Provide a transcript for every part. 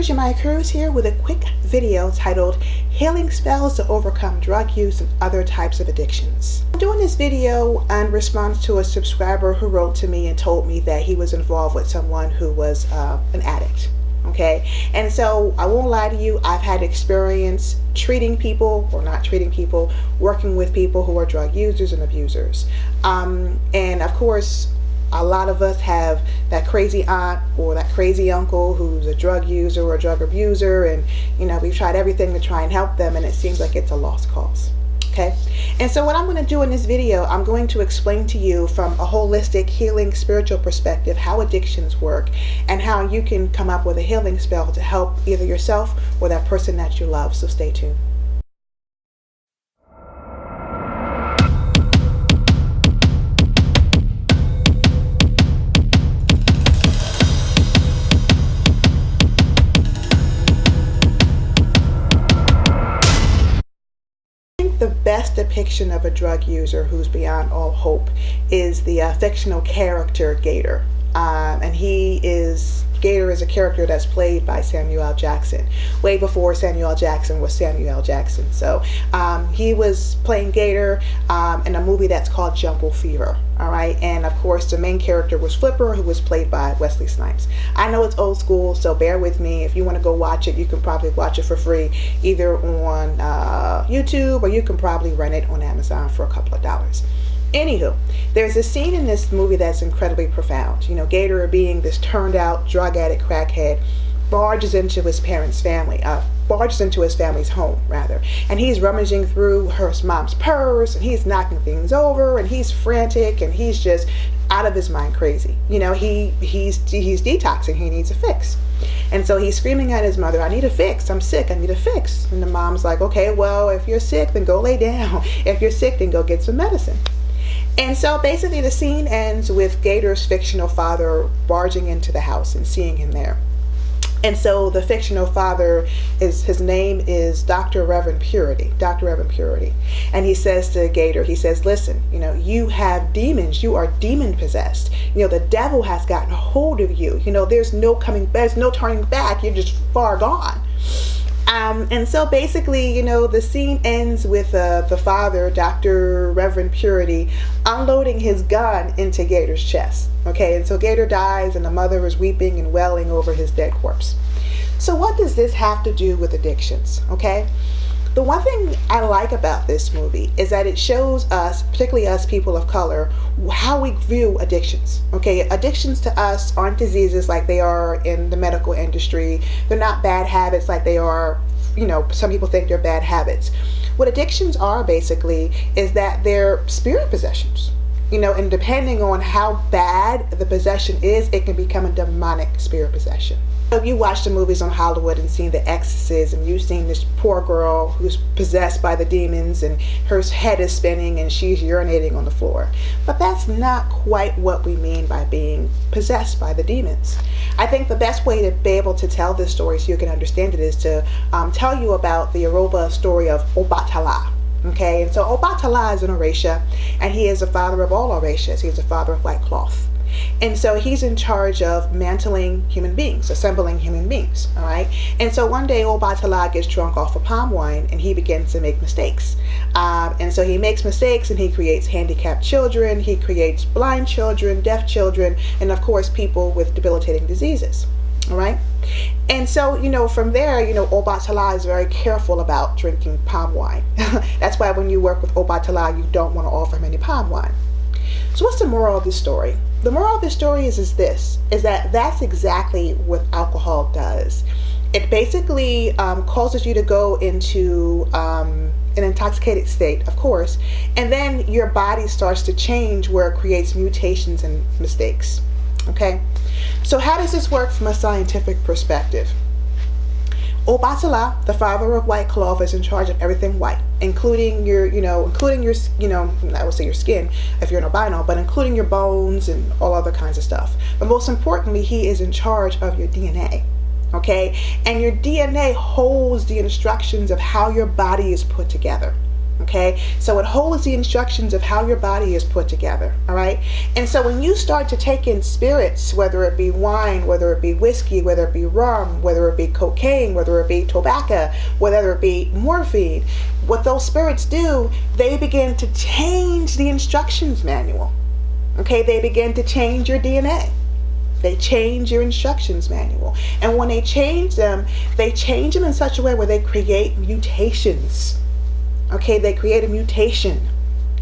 Jeremiah Cruz here with a quick video titled Healing Spells to Overcome Drug Use and Other Types of Addictions. I'm doing this video in response to a subscriber who wrote to me and told me that he was involved with someone who was an addict. Okay, and so I won't lie to you, I've had experience treating people, or not treating people, working with people who are drug users and abusers. And of course, a lot of us have that crazy aunt or that crazy uncle who's a drug user or a drug abuser, and we've tried everything to try and help them, and it seems like it's a lost cause. Okay, and so what I'm going to do in this video, I'm going to explain to you from a holistic healing spiritual perspective how addictions work and how you can come up with a healing spell to help either yourself or that person that you love. So stay tuned. The best depiction of a drug user who's beyond all hope is the fictional character Gator. Gator is a character that's played by Samuel L. Jackson, way before Samuel L. Jackson was Samuel L. Jackson. So he was playing Gator in a movie that's called Jungle Fever. All right, and of course the main character was Flipper, who was played by Wesley Snipes. I know it's old school, so bear with me. If you want to go watch it, you can probably watch it for free either on YouTube, or you can probably rent it on Amazon for a couple of dollars. Anywho, there's a scene in this movie that's incredibly profound. Gator, being this turned out drug addict crackhead, barges into his family's home, rather, and he's rummaging through her mom's purse, and he's knocking things over, and he's frantic, and he's just out of his mind crazy. He's detoxing. He needs a fix. And so he's screaming at his mother, "I need a fix. I'm sick. I need a fix." And the mom's like, "Okay, well, if you're sick, then go lay down. If you're sick, then go get some medicine." And so basically the scene ends with Gator's fictional father barging into the house and seeing him there. And so the fictional father, his name is Dr. Reverend Purity. And he says to Gator, he says, "Listen, you have demons. You are demon possessed. The devil has gotten a hold of you. There's no turning back. You're just far gone." And so basically, the scene ends with the father, Dr. Reverend Purity, unloading his gun into Gator's chest. Okay, and so Gator dies, and the mother is weeping and wailing over his dead corpse. So what does this have to do with addictions? Okay, the one thing I like about this movie is that it shows us, particularly us people of color, how we view addictions. Okay, addictions to us aren't diseases like they are in the medical industry. They're not bad habits like they are, some people think they're bad habits. What addictions are basically is that they're spirit possessions. And depending on how bad the possession is, it can become a demonic spirit possession. If you watch the movies on Hollywood and seen The Exorcist, and you've seen this poor girl who's possessed by the demons, and her head is spinning and she's urinating on the floor. But that's not quite what we mean by being possessed by the demons. I think the best way to be able to tell this story so you can understand it is to tell you about the Yoruba story of Obatala. Okay, and so Obatala is an Orisha, and he is the father of all Orishas. He's the father of white cloth. And so he's in charge of mantling human beings, assembling human beings, all right? And so one day Obatala gets drunk off of palm wine, and he begins to make mistakes. And so he makes mistakes, and he creates handicapped children, he creates blind children, deaf children, and of course people with debilitating diseases. All right, and so from there, Obatala is very careful about drinking palm wine. That's why when you work with Obatala, you don't want to offer him any palm wine. So what's the moral of this story? The moral of this story is that that's exactly what alcohol does. It basically causes you to go into an intoxicated state, of course, and then your body starts to change, where it creates mutations and mistakes. Okay, so how does this work from a scientific perspective? Obatala, the father of white cloth, is in charge of everything white, including your, I would say your skin if you're an albino, but including your bones and all other kinds of stuff. But most importantly, he is in charge of your DNA. Okay, and your DNA holds the instructions of how your body is put together. Okay, so it holds the instructions of how your body is put together. All right, and so when you start to take in spirits, whether it be wine, whether it be whiskey, whether it be rum, whether it be cocaine, whether it be tobacco, whether it be morphine, what those spirits do, they begin to change the instructions manual. Okay, they begin to change your DNA. They change your instructions manual. And when they change them in such a way where they create mutations. Okay, they create a mutation.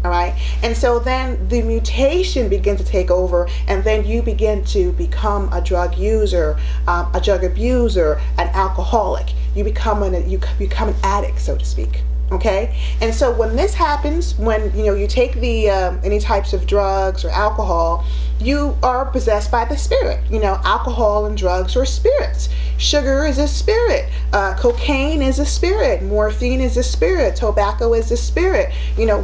All right, and so then the mutation begins to take over, and then you begin to become a drug user, a drug abuser, an alcoholic. You become an addict, so to speak. Okay, and so when this happens, when you take the any types of drugs or alcohol, you are possessed by the spirit. Alcohol and drugs are spirits. Sugar is a spirit. Cocaine is a spirit. Morphine is a spirit. Tobacco is a spirit.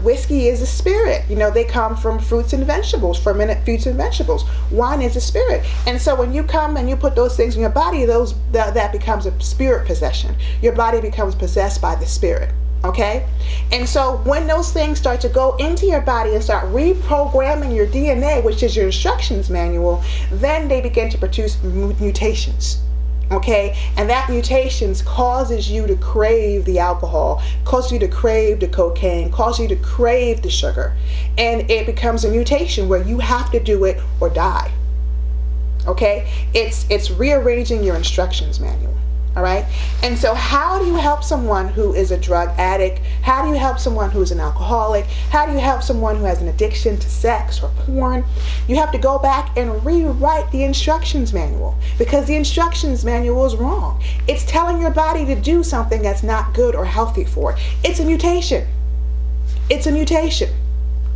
Whiskey is a spirit. They come from fruits and vegetables, fermented fruits and vegetables. Wine is a spirit. And so when you come and you put those things in your body, that becomes a spirit possession. Your body becomes possessed by the spirit. Okay, and so when those things start to go into your body and start reprogramming your DNA, which is your instructions manual, then they begin to produce mutations. Okay, and that mutations causes you to crave the alcohol, causes you to crave the cocaine, causes you to crave the sugar, and it becomes a mutation where you have to do it or die. Okay, it's rearranging your instructions manual. All right, and so how do you help someone who is a drug addict? How do you help someone who's an alcoholic? How do you help someone who has an addiction to sex or porn? You have to go back and rewrite the instructions manual, because the instructions manual is wrong. It's telling your body to do something that's not good or healthy for it. It's a mutation. It's a mutation.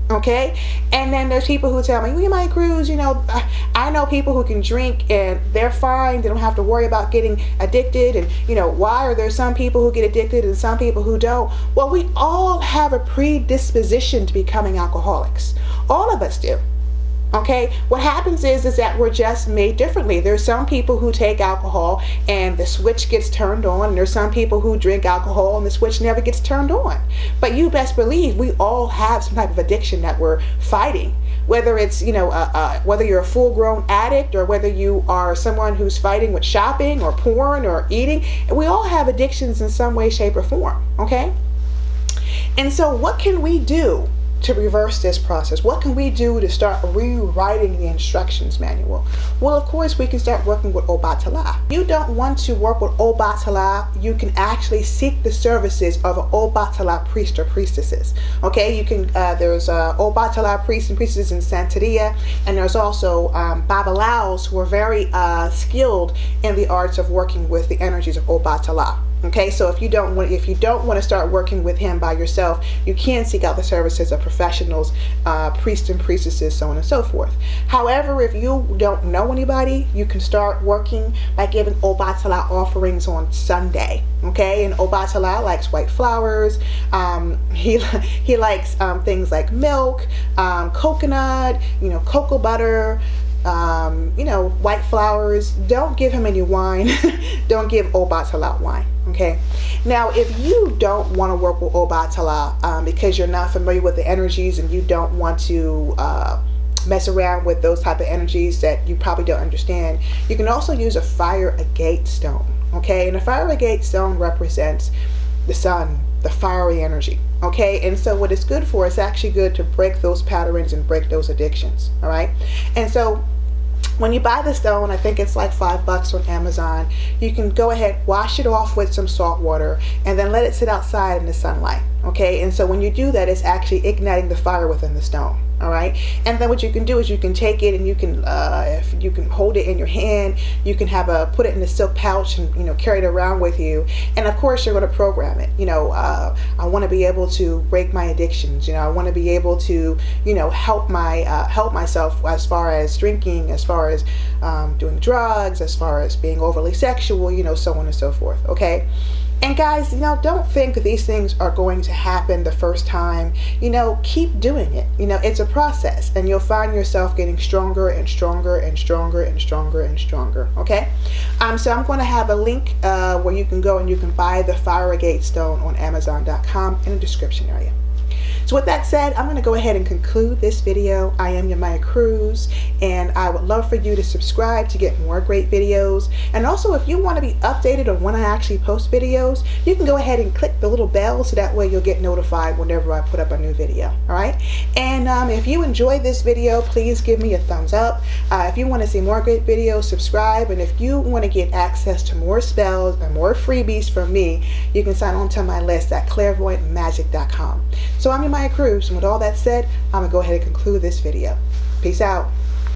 Okay, and then there's people who tell me, we might cruise, I know people who can drink and they're fine. They don't have to worry about getting addicted. And why are there some people who get addicted and some people who don't? Well, we all have a predisposition to becoming alcoholics. All of us do. Okay, what happens is that we're just made differently. There's some people who take alcohol and the switch gets turned on, and there's some people who drink alcohol and the switch never gets turned on. But you best believe we all have some type of addiction that we're fighting. Whether it's whether you're a full-grown addict or whether you are someone who's fighting with shopping or porn or eating, we all have addictions in some way, shape, or form. Okay, and so what can we do to reverse this process? What can we do to start rewriting the instructions manual? Well, of course, we can start working with Obatala. If you don't want to work with Obatala, you can actually seek the services of an Obatala priest or priestesses. Okay, you can. There's Obatala priests and priestesses in Santeria, and there's also Babalaos who are very skilled in the arts of working with the energies of Obatala. Okay, so if you don't want to start working with him by yourself, you can seek out the services of professionals, priests and priestesses, so on and so forth. However, if you don't know anybody, you can start working by giving Obatala offerings on Sunday. Okay, and Obatala likes white flowers. He likes things like milk, coconut, cocoa butter. White flowers. Don't give him any wine. Don't give Obatala wine. Okay. Now, if you don't want to work with Obatala because you're not familiar with the energies and you don't want to mess around with those type of energies that you probably don't understand, you can also use a fire agate stone. Okay, and a fire agate stone represents the sun, the fiery energy. Okay, and so what it's good for, it's actually good to break those patterns and break those addictions. All right, and so when you buy the stone, I think it's like $5 on Amazon, you can go ahead, wash it off with some salt water, and then let it sit outside in the sunlight. Okay, and so when you do that, it's actually igniting the fire within the stone. All right, and then what you can do is you can take it and you can if you can hold it in your hand, you can put it in a silk pouch and carry it around with you. And of course you're going to program it. I want to be able to break my addictions. I want to be able to help myself as far as drinking, as far as doing drugs, as far as being overly sexual, so on and so forth. Okay. And guys, don't think these things are going to happen the first time. Keep doing it. It's a process, and you'll find yourself getting stronger and stronger and stronger and stronger and stronger. Okay? So I'm going to have a link where you can go and you can buy the Fire Agate Stone on Amazon.com in the description area. So with that said, I'm going to go ahead and conclude this video. I am your Maya Cruz, and I would love for you to subscribe to get more great videos. And also, if you want to be updated on when I actually post videos, you can go ahead and click the little bell so that way you'll get notified whenever I put up a new video. All right. And if you enjoyed this video, please give me a thumbs up. If you want to see more great videos, subscribe. And if you want to get access to more spells and more freebies from me, you can sign on to my list at clairvoyantmagic.com. So I'm your Maya Cruz, and with all that said, I'm going to go ahead and conclude this video. Peace out.